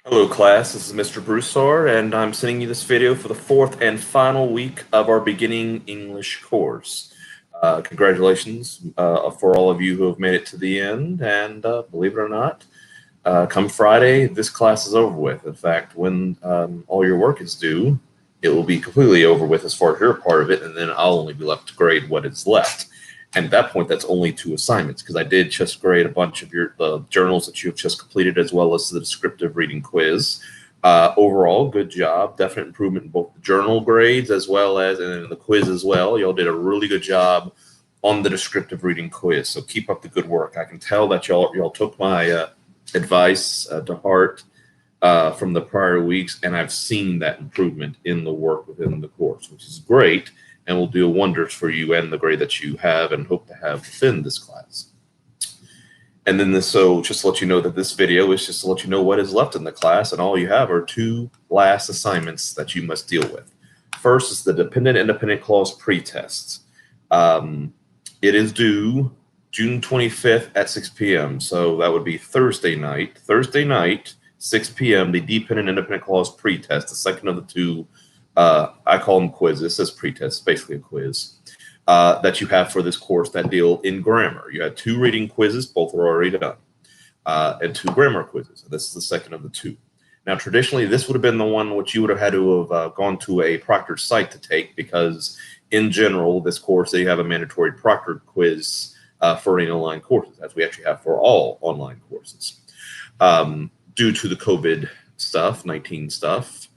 Hello class, this is Mr. Broussard and I'm sending you this video for the fourth and final week of our beginning English course. Congratulations for all of you who have made it to the end, and believe it or not, come Friday this class is over with. In fact, when all your work is due, it will be completely over with as far as your part of it, and then I'll only be left to grade what is left. And at that point, that's only 2 assignments, because I did just grade a bunch of the journals that you've just completed, as well as the descriptive reading quiz. Overall, good job. Definite improvement in both the journal grades as well as in the quiz as well. Y'all did a really good job on the descriptive reading quiz. So keep up the good work. I can tell that y'all took my advice to heart from the prior weeks, and I've seen that improvement in the work within the course, which is great, and will do wonders for you and the grade that you have and hope to have within this class. And then so just to let you know that this video is just to let you know what is left in the class, and all you have are 2 last assignments that you must deal with. First is the dependent-independent clause pretest. It is due June 25th at 6 p.m. So that would be Thursday night. Thursday night, 6 p.m., the dependent-independent clause pretest, the second of the 2 I call them quizzes. This is pretest, basically a quiz that you have for this course that deal in grammar. You had 2 reading quizzes, both are already done, and 2 grammar quizzes. This is the second of the 2. Now, traditionally, this would have been the one which you would have had to have gone to a proctored site to take, because in general, this course, they have a mandatory proctored quiz for any online courses, as we actually have for all online courses. Due to the COVID stuff, 19 stuff,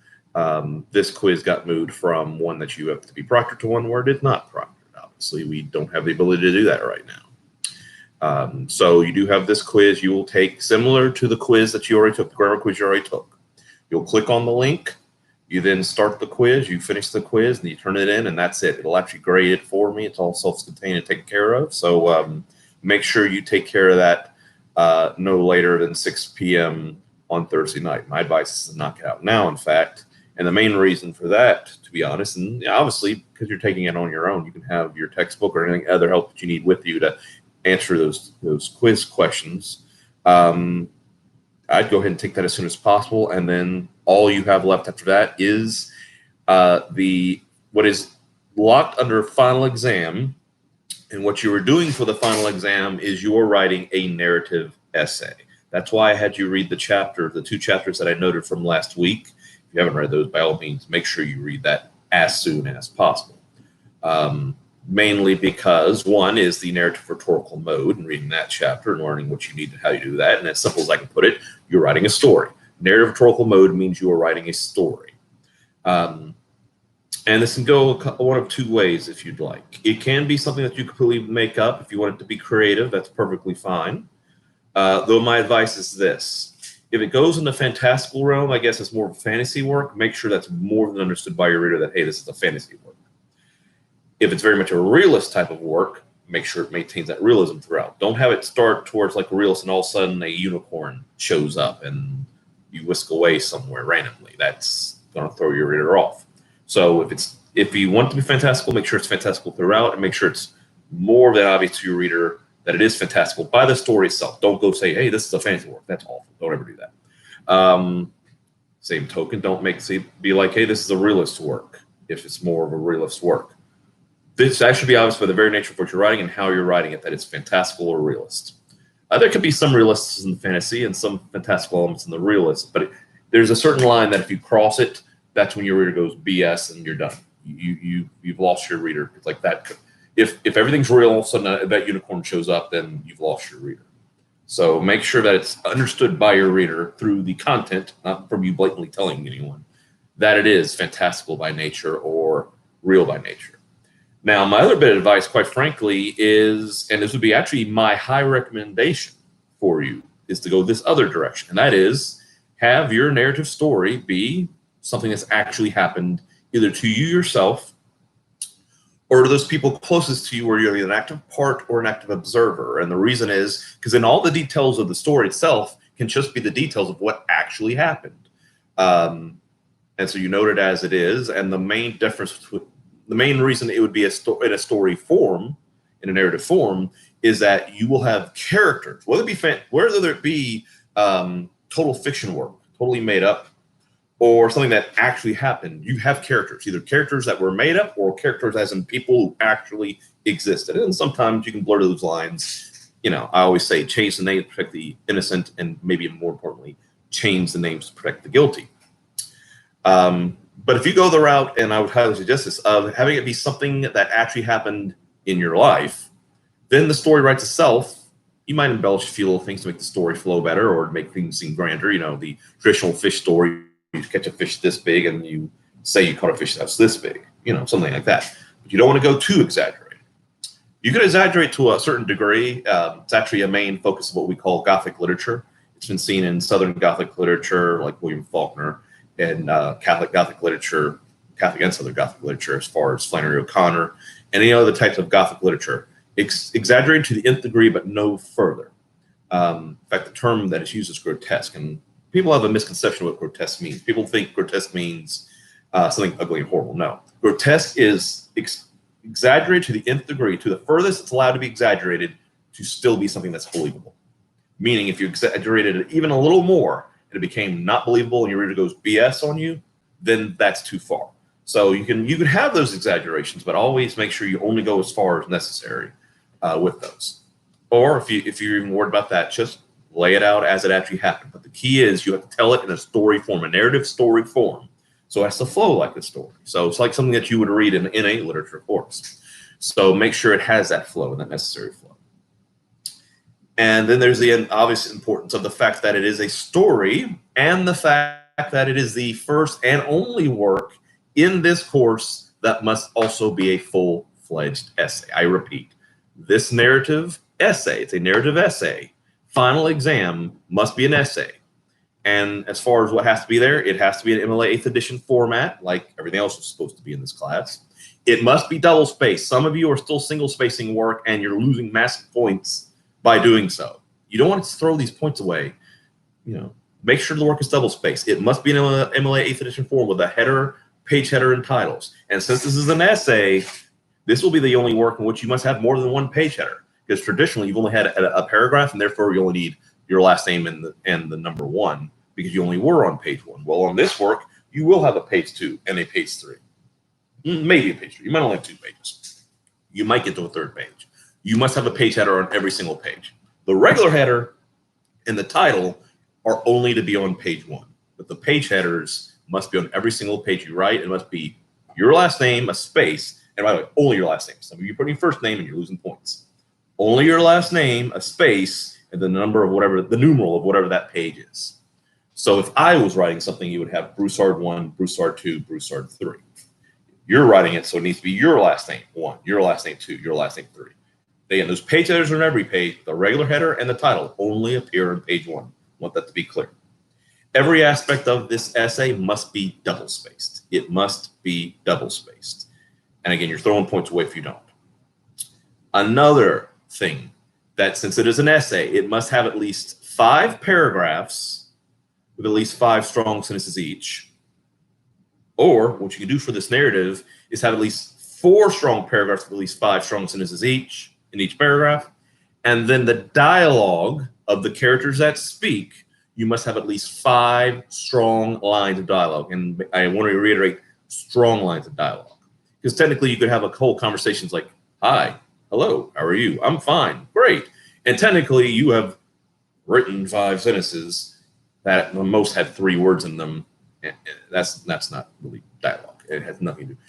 this quiz got moved from one that you have to be proctored to one where it is not proctored. Obviously, we don't have the ability to do that right now. So you do have this quiz you will take, similar to the quiz that you already took, the grammar quiz you already took. You'll click on the link, you then start the quiz, you finish the quiz, and you turn it in, and that's it. It'll actually grade it for me. It's all self-contained and taken care of. So make sure you take care of that no later than 6 p.m. on Thursday night. My advice is to knock it out now, in fact. And the main reason for that, to be honest, and obviously because you're taking it on your own, you can have your textbook or anything other help that you need with you to answer those quiz questions. I'd go ahead and take that as soon as possible, and then all you have left after that is what is locked under final exam. And what you are doing for the final exam is you are writing a narrative essay. That's why I had you read the 2 chapters that I noted from last week. If you haven't read those, by all means, make sure you read that as soon as possible. Mainly because one is the narrative rhetorical mode, and reading that chapter and learning what you need and how you do that. And as simple as I can put it, you're writing a story. Narrative rhetorical mode means you are writing a story. And this can go one of 2 ways if you'd like. It can be something that you completely make up. If you want it to be creative, that's perfectly fine. Though my advice is this. If it goes in the fantastical realm, I guess it's more fantasy work. Make sure that's more than understood by your reader that, hey, this is a fantasy work. If it's very much a realist type of work, make sure it maintains that realism throughout. Don't have it start towards like a realist and all of a sudden a unicorn shows up and you whisk away somewhere randomly. That's going to throw your reader off. So if you want it to be fantastical, make sure it's fantastical throughout, and make sure it's more than obvious to your reader that it is fantastical by the story itself. Don't go say, hey, this is a fantasy work. That's awful. Don't ever do that. Same token, don't be like, hey, this is a realist work if it's more of a realist work. This actually be obvious by the very nature of what you're writing and how you're writing it, that it's fantastical or realist. There could be some realists in fantasy and some fantastical elements in the realist, but there's a certain line that if you cross it, that's when your reader goes BS and you're done. You've lost your reader. It's like that. If everything's real, all of a sudden that unicorn shows up, then you've lost your reader. So make sure that it's understood by your reader through the content, not from you blatantly telling anyone, that it is fantastical by nature or real by nature. Now, my other bit of advice, quite frankly, is, and this would be actually my high recommendation for you, is to go this other direction. And that is, have your narrative story be something that's actually happened either to you yourself or to those people closest to you where you're either an active part or an active observer. And the reason is because then all the details of the story itself can just be the details of what actually happened. And so you note it as it is. And the main difference, the main reason it would be in a story form, in a narrative form, is that you will have characters, whether it be total fiction work, totally made up or something that actually happened. You have characters, either characters that were made up or characters as in people who actually existed. And sometimes you can blur those lines. You know, I always say change the name to protect the innocent, and maybe more importantly, change the names to protect the guilty. But if you go the route, and I would highly suggest this, of having it be something that actually happened in your life, then the story writes itself. You might embellish a few little things to make the story flow better or make things seem grander. You know, the traditional fish story, you catch a fish this big and you say you caught a fish that's this big, you know, something like that. But you don't want to go too exaggerated. You can exaggerate to a certain degree. It's actually a main focus of what we call Gothic literature. It's been seen in Southern Gothic literature, like William Faulkner, and Catholic Gothic literature, Catholic and Southern Gothic literature, as far as Flannery O'Connor, and any other types of Gothic literature. Exaggerated to the nth degree, but no further. In fact, the term that is used is grotesque, and people have a misconception of what grotesque means. People think grotesque means something ugly and horrible. No, grotesque is exaggerated to the nth degree, to the furthest it's allowed to be exaggerated, to still be something that's believable. Meaning, if you exaggerated it even a little more, and it became not believable, and your reader goes BS on you, then that's too far. So you can have those exaggerations, but always make sure you only go as far as necessary with those. Or if you're even worried about that, just lay it out as it actually happened. But the key is you have to tell it in a story form, a narrative story form. So it has to flow like a story. So it's like something that you would read in a literature course. So make sure it has that flow and that necessary flow. And then there's the obvious importance of the fact that it is a story, and the fact that it is the first and only work in this course that must also be a full-fledged essay. I repeat, this narrative essay, it's a narrative essay, final exam must be an essay. And as far as what has to be there, it has to be an MLA 8th edition format, like everything else is supposed to be in this class. It must be double spaced. Some of you are still single spacing work, and you're losing massive points by doing so. You don't want to throw these points away. You know, make sure the work is double spaced. It must be an MLA 8th edition form with a header, page header, and titles. And since this is an essay, this will be the only work in which you must have more than one page header, because traditionally you've only had a paragraph, and therefore you only need your last name and the number 1, because you only were on page 1. Well, on this work, you will have a page 2 and a page 3. Maybe a page 3. You might only have 2 pages. You might get to a 3rd page. You must have a page header on every single page. The regular header and the title are only to be on page 1, but the page headers must be on every single page you write. It must be your last name, a space, and by the way, only your last name. Some of you put your first name and you're losing points. Only your last name, a space, and the number of whatever, the numeral of whatever that page is. So if I was writing something, you would have Broussard 1, Broussard 2, Broussard 3. You're writing it, so it needs to be your last name 1, your last name 2, your last name 3. Again, those page headers are on every page. The regular header and the title only appear on page 1. I want that to be clear. Every aspect of this essay must be double spaced. It must be double spaced. And again, you're throwing points away if you don't. Another thing, that since it is an essay, it must have at least 5 paragraphs with at least 5 strong sentences each. Or what you can do for this narrative is have at least 4 strong paragraphs with at least 5 strong sentences each in each paragraph. And then the dialogue of the characters that speak, you must have at least 5 strong lines of dialogue. And I want to reiterate, strong lines of dialogue. Because technically you could have a whole conversation like, hi, hello, how are you? I'm fine, great. And technically you have written 5 sentences that most had 3 words in them. That's not really dialogue. It has nothing to do.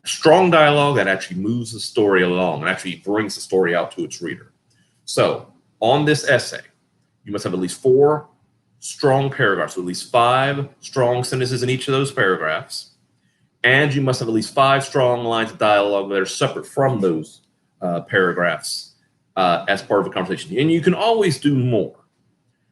Strong dialogue that actually moves the story along and actually brings the story out to its reader. So on this essay, you must have at least 4 strong paragraphs, with at least 5 strong sentences in each of those paragraphs. And you must have at least 5 strong lines of dialogue that are separate from those paragraphs as part of a conversation. And you can always do more.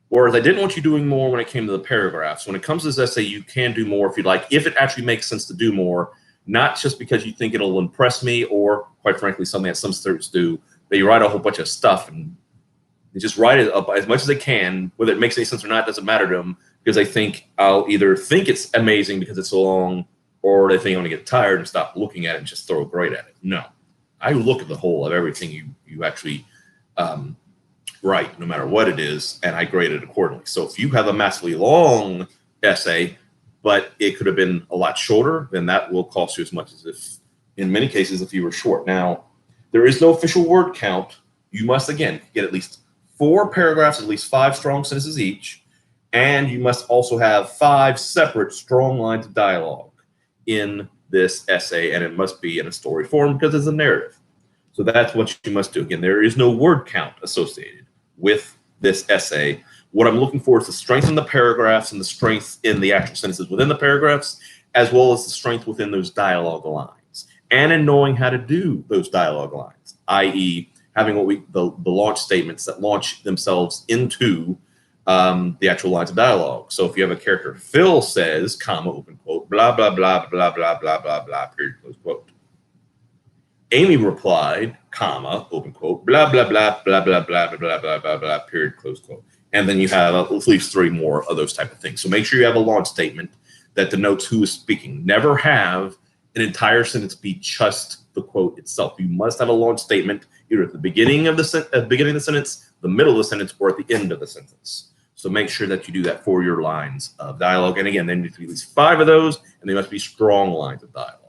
Whereas I didn't want you doing more when it came to the paragraphs. When it comes to this essay, you can do more if you'd like, if it actually makes sense to do more, not just because you think it'll impress me or, quite frankly, something that some students do. They write a whole bunch of stuff and they just write it up as much as they can. Whether it makes any sense or not doesn't matter to them, because they think I'll either think it's amazing because it's so long, or they think I'm going to get tired and stop looking at it and just throw a grade at it. No. I look at the whole of everything you actually write, no matter what it is, and I grade it accordingly. So if you have a massively long essay, but it could have been a lot shorter. Then that will cost you as much as if, in many cases, if you were short. Now, there is no official word count. You must, again, get at least 4 paragraphs, at least 5 strong sentences each, and you must also have 5 separate strong lines of dialogue in this essay, and it must be in a story form because it's a narrative. So that's what you must do. Again, there is no word count associated with this essay. What I'm looking for is the strength in the paragraphs and the strength in the actual sentences within the paragraphs, as well as the strength within those dialogue lines, and in knowing how to do those dialogue lines, i.e., having the launch statements that launch themselves into the actual lines of dialogue. So if you have a character, Phil says, comma, open quote, blah, blah, blah, blah, blah, blah, blah, blah, period, close quote. Amy replied, comma, open quote, blah, blah, blah, blah, blah, blah, blah, blah, blah, blah, blah, period, close quote. And then you have at least 3 more of those type of things. So make sure you have a launch statement that denotes who is speaking. Never have an entire sentence be just the quote itself. You must have a launch statement either at the beginning of the sentence, the middle of the sentence, or at the end of the sentence. So make sure that you do that for your lines of dialogue. And again, there need to be at least 5 of those, and they must be strong lines of dialogue.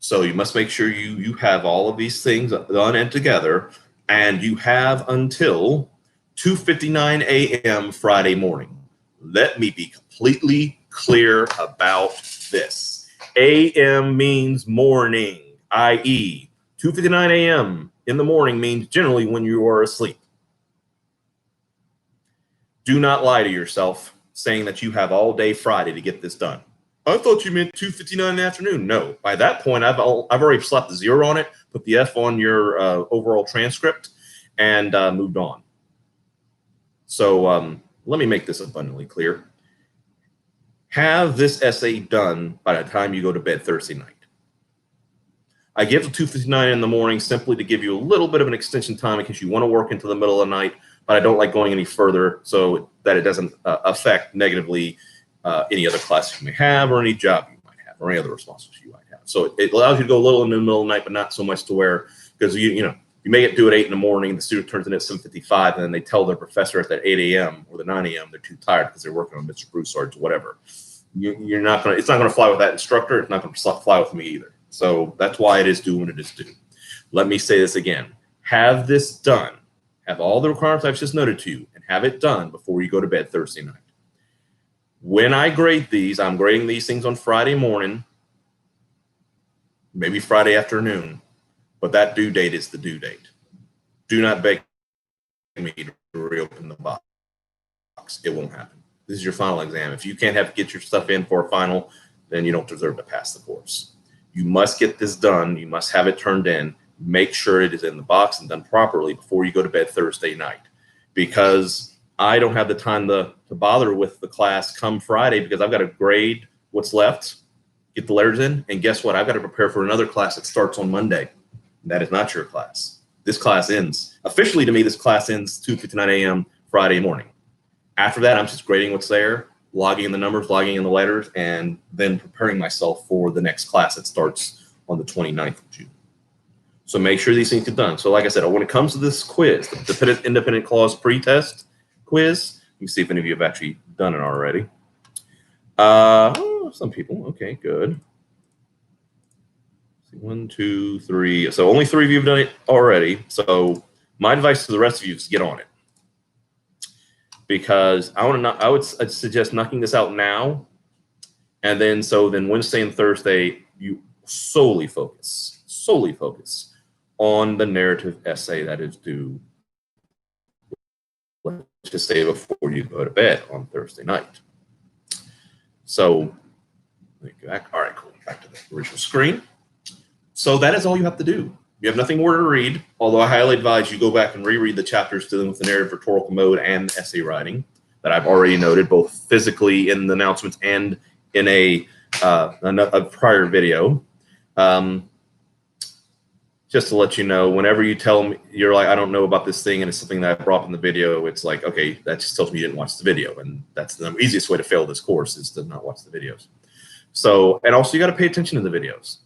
So you must make sure you have all of these things done and together, and you have until 2:59 a.m. Friday morning. Let me be completely clear about this. AM means morning, i.e., 2:59 a.m. in the morning means generally when you are asleep. Do not lie to yourself saying that you have all day Friday to get this done. I thought you meant 2:59 in the afternoon. No, by that point, I've already slapped the 0 on it, put the F on your overall transcript, and moved on. So let me make this abundantly clear. Have this essay done by the time you go to bed Thursday night. I give the 2:59 in the morning simply to give you a little bit of an extension time in case you want to work into the middle of the night, but I don't like going any further so that it doesn't affect negatively any other class you may have or any job you might have or any other responsibilities you might have. So it allows you to go a little in the middle of the night, but not so much to where, because you may get due at 8 in the morning, the student turns in at 7:55, and then they tell their professor at that 8 a.m. or the 9 a.m. they're too tired because they're working on Mr. Broussard's whatever. You're not gonna. It's not gonna fly with that instructor. It's not gonna fly with me either. So that's why it is due when it is due. Let me say this again. Have this done. Have all the requirements I've just noted to you, and have it done before you go to bed Thursday night. When I grade these, I'm grading these things on Friday morning, maybe Friday afternoon, but that due date is the due date. Do not beg me to reopen the box. It won't happen. This is your final exam. If you can't get your stuff in for a final, then you don't deserve to pass the course. You must get this done. You must have it turned in. Make sure it is in the box and done properly before you go to bed Thursday night, because I don't have the time to bother with the class come Friday because I've got to grade what's left, get the letters in, and guess what? I've got to prepare for another class that starts on Monday. That is not your class. This class ends. Officially to me, this class ends 2:59 a.m. Friday morning. After that, I'm just grading what's there, logging in the numbers, logging in the letters, and then preparing myself for the next class that starts on the 29th of June. So make sure these things get done. So like I said, when it comes to this quiz, the dependent independent clause pretest quiz, let me see if any of you have actually done it already. Some people. Okay, good. 1, 2, 3. So only 3 of you have done it already. So my advice to the rest of you is get on it, because I would suggest knocking this out now, and then Wednesday and Thursday you solely focus on the narrative essay that is due, let's just say, before you go to bed on Thursday night. So let me go back. All right, cool. Back to the original screen. So that is all you have to do. You have nothing more to read, although I highly advise you go back and reread the chapters dealing with the narrative rhetorical mode and essay writing that I've already noted, both physically in the announcements and in a prior video. Just to let you know, whenever you tell me, you're like, I don't know about this thing, and it's something that I brought up in the video, it's like, okay, that just tells me you didn't watch the video. And that's the easiest way to fail this course, is to not watch the videos. So, and also you got to pay attention to the videos.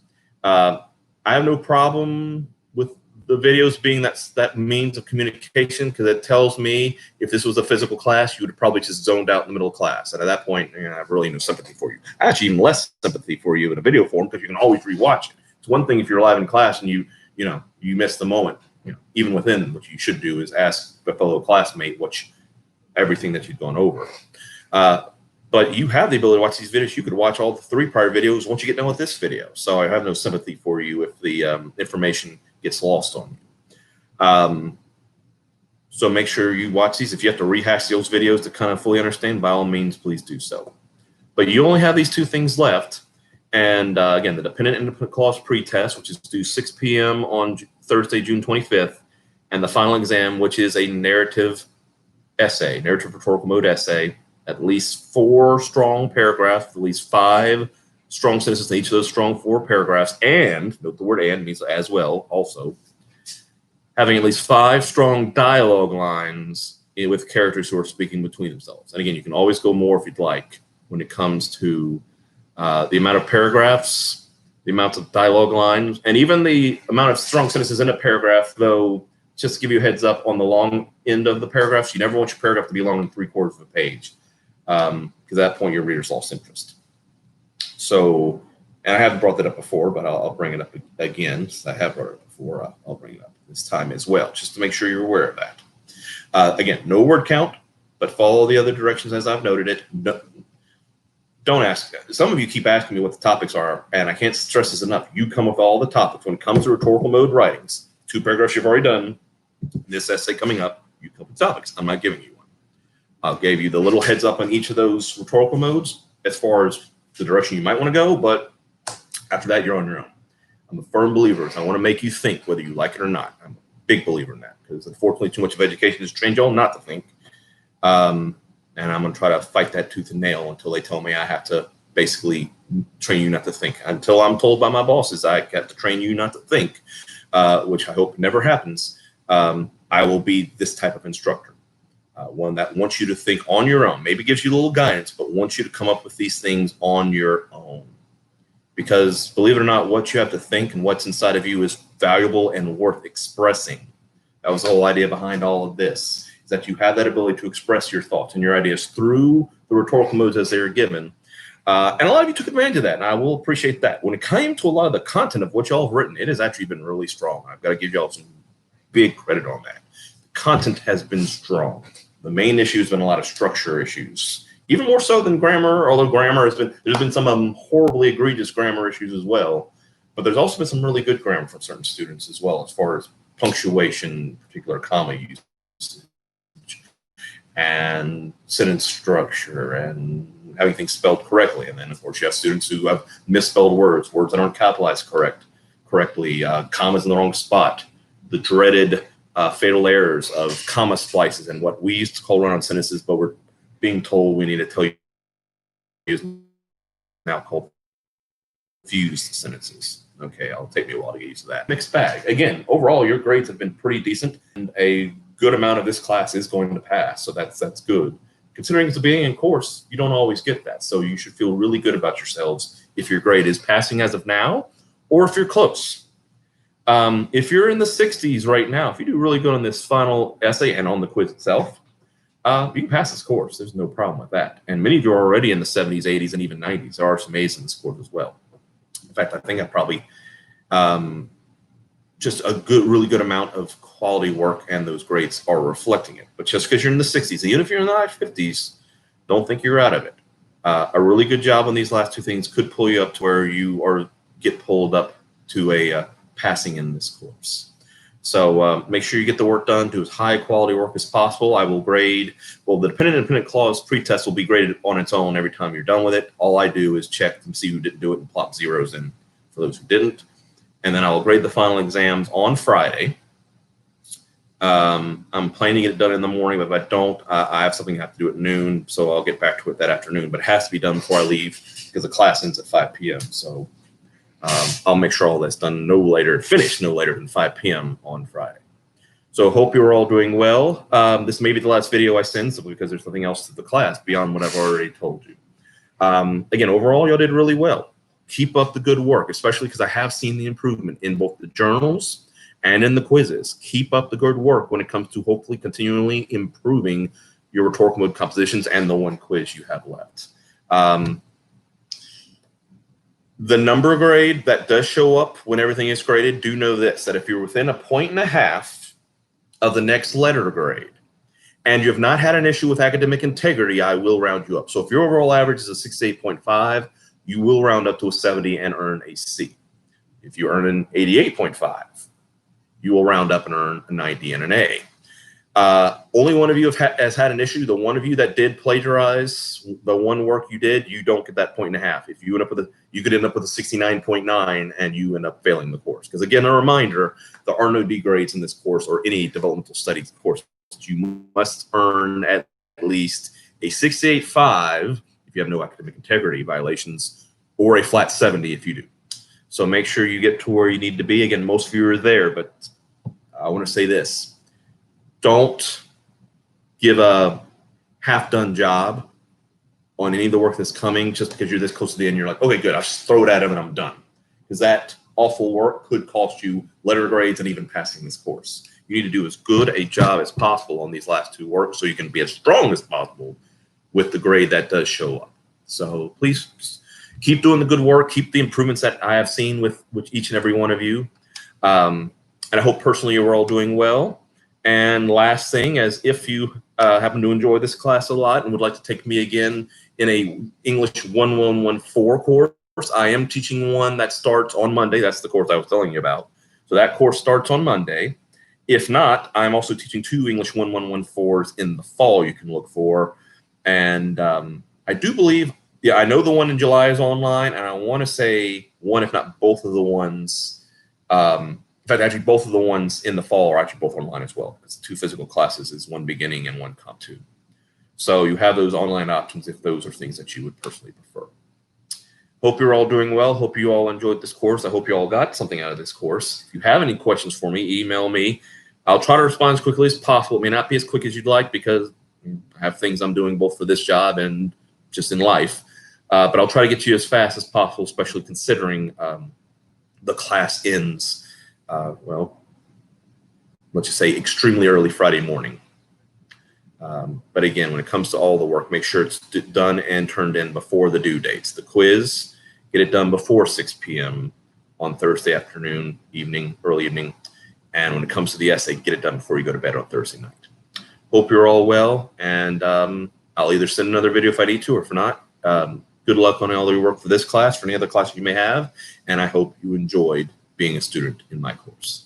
I have no problem with the videos being that means of communication, because it tells me if this was a physical class, you would have probably just zoned out in the middle of class. And at that point, I have really no sympathy for you. Actually, even less sympathy for you in a video form, because you can always rewatch it. It's one thing if you're live in class and you miss the moment. Even within, what you should do is ask a fellow classmate everything that you've gone over. But you have the ability to watch these videos. You could watch all the 3 prior videos once you get done with this video. So I have no sympathy for you if the information gets lost on you. So make sure you watch these. If you have to rehash those videos to kind of fully understand, by all means, please do so. But you only have these 2 things left. And again, the dependent independent clause pretest, which is due 6 p.m. on Thursday, June 25th, and the final exam, which is a narrative rhetorical mode essay, at least 4 strong paragraphs, at least 5 strong sentences in each of those strong 4 paragraphs, and note the word "and" means as well, also having at least 5 strong dialogue lines with characters who are speaking between themselves. And again, you can always go more if you'd like when it comes to the amount of paragraphs, the amount of dialogue lines, and even the amount of strong sentences in a paragraph, though, just to give you a heads up on the long end of the paragraphs, you never want your paragraph to be longer than 3/4 of a page, because at that point your reader's lost interest. So, and I haven't brought that up before, but I'll bring it up again. Since I have brought it up before, I'll bring it up this time as well, just to make sure you're aware of that. Again, no word count, but follow the other directions as I've noted it. No, don't ask. Some of you keep asking me what the topics are, and I can't stress this enough. You come with all the topics. When it comes to rhetorical mode writings, 2 paragraphs you've already done, this essay coming up, you come with topics. I'm not giving you one. I'll give you the little heads up on each of those rhetorical modes as far as the direction you might want to go, but after that, you're on your own. I'm a firm believer. I want to make you think whether you like it or not. I'm a big believer in that, because unfortunately too much of education has trained y'all not to think. And I'm going to try to fight that tooth and nail until they tell me I have to basically train you not to think. Until I'm told by my bosses I have to train you not to think, which I hope never happens, I will be this type of instructor. One that wants you to think on your own, maybe gives you a little guidance, but wants you to come up with these things on your own. Because believe it or not, what you have to think and what's inside of you is valuable and worth expressing. That was the whole idea behind all of this, is that you have that ability to express your thoughts and your ideas through the rhetorical modes as they are given. And a lot of you took advantage of that, and I will appreciate that. When it came to a lot of the content of what y'all have written, it has actually been really strong. I've got to give y'all some big credit on that. The content has been strong. The main issue has been a lot of structure issues, even more so than grammar, although grammar there's been some horribly egregious grammar issues as well. But there's also been some really good grammar from certain students as well, as far as punctuation, particular comma use, and sentence structure, and having things spelled correctly. And then, of course, you have students who have misspelled words that aren't capitalized correctly, commas in the wrong spot, the dreaded fatal errors of comma splices, and what we used to call run-on sentences, but we're being told we need to tell you is now called fused sentences. Okay, it'll take me a while to get used to that. Mixed bag. Again, overall, your grades have been pretty decent, and a good amount of this class is going to pass, so that's good. Considering it's a beginning course, you don't always get that, so you should feel really good about yourselves if your grade is passing as of now, or if you're close. If you're in the 60s right now, if you do really good on this final essay and on the quiz itself, you can pass this course. There's no problem with that. And many of you are already in the 70s, 80s, and even 90s. There are some A's in this course as well. In fact, I think I probably just a really good amount of quality work, and those grades are reflecting it. But just because you're in the 60s, even if you're in the high 50s, don't think you're out of it. A really good job on these last 2 things could pull you up to where you get pulled up to a passing in this course. So make sure you get the work done, do as high quality work as possible. I will grade, well, the dependent independent clause pretest will be graded on its own every time you're done with it. All I do is check and see who didn't do it and plop zeros in for those who didn't. And then I will grade the final exams on Friday. I'm planning to get it done in the morning, but if I don't, I have something I have to do at noon, so I'll get back to it that afternoon. But it has to be done before I leave because the class ends at 5 p.m. So I'll make sure all that's done finished no later than 5 p.m. on Friday. So hope you're all doing well. This may be the last video I send, simply because there's nothing else to the class beyond what I've already told you. Again, overall, y'all did really well. Keep up the good work, especially because I have seen the improvement in both the journals and in the quizzes. Keep up the good work when it comes to hopefully continually improving your rhetorical mode compositions and the one quiz you have left. The number grade that does show up when everything is graded, do know this, that if you're within 1.5 points of the next letter grade and you have not had an issue with academic integrity, I will round you up. So if your overall average is a 68.5, you will round up to a 70 and earn a C. If you earn an 88.5, you will round up and earn a 90 and an A. Only one of you has had an issue. The one of you that did plagiarize the one work you did, you don't get that 1.5. If you end up with you could end up with a 69.9 and you end up failing the course. Because again, a reminder, there are no D grades in this course or any developmental studies course. You must earn at least a 68.5 if you have no academic integrity violations, or a flat 70 if you do. So make sure you get to where you need to be. Again, most of you are there, but I want to say this. Don't give a half-done job on any of the work that's coming just because you're this close to the end. You're like, okay, good, I'll just throw it at him and I'm done. Because that awful work could cost you letter grades and even passing this course. You need to do as good a job as possible on these last two works so you can be as strong as possible with the grade that does show up. So please keep doing the good work. Keep the improvements that I have seen with each and every one of you. And I hope personally you're all doing well. And last thing, as if you happen to enjoy this class a lot and would like to take me again in a English 1114 course, I am teaching one that starts on Monday. That's the course I was telling you about. So that course starts on Monday. If not, I'm also teaching 2 English 1114s in the fall you can look for. And I do believe, yeah, I know the one in July is online, and I want to say one, if not both of the ones, in fact, actually both of the ones in the fall are actually both online as well. It's 2 physical classes, is one beginning and one comp 2. So you have those online options if those are things that you would personally prefer. Hope you're all doing well. Hope you all enjoyed this course. I hope you all got something out of this course. If you have any questions for me, email me. I'll try to respond as quickly as possible. It may not be as quick as you'd like because I have things I'm doing both for this job and just in life. But I'll try to get to you as fast as possible, especially considering the class ends, well, let's just say extremely early Friday morning. But again, when it comes to all the work, make sure it's done and turned in before the due dates. The quiz, get it done before 6 p.m. on Thursday afternoon, evening, early evening. And when it comes to the essay, get it done before you go to bed on Thursday night. Hope you're all well, and I'll either send another video if I need to, or if not, good luck on all your work for this class, for any other class you may have, and I hope you enjoyed being a student in my course.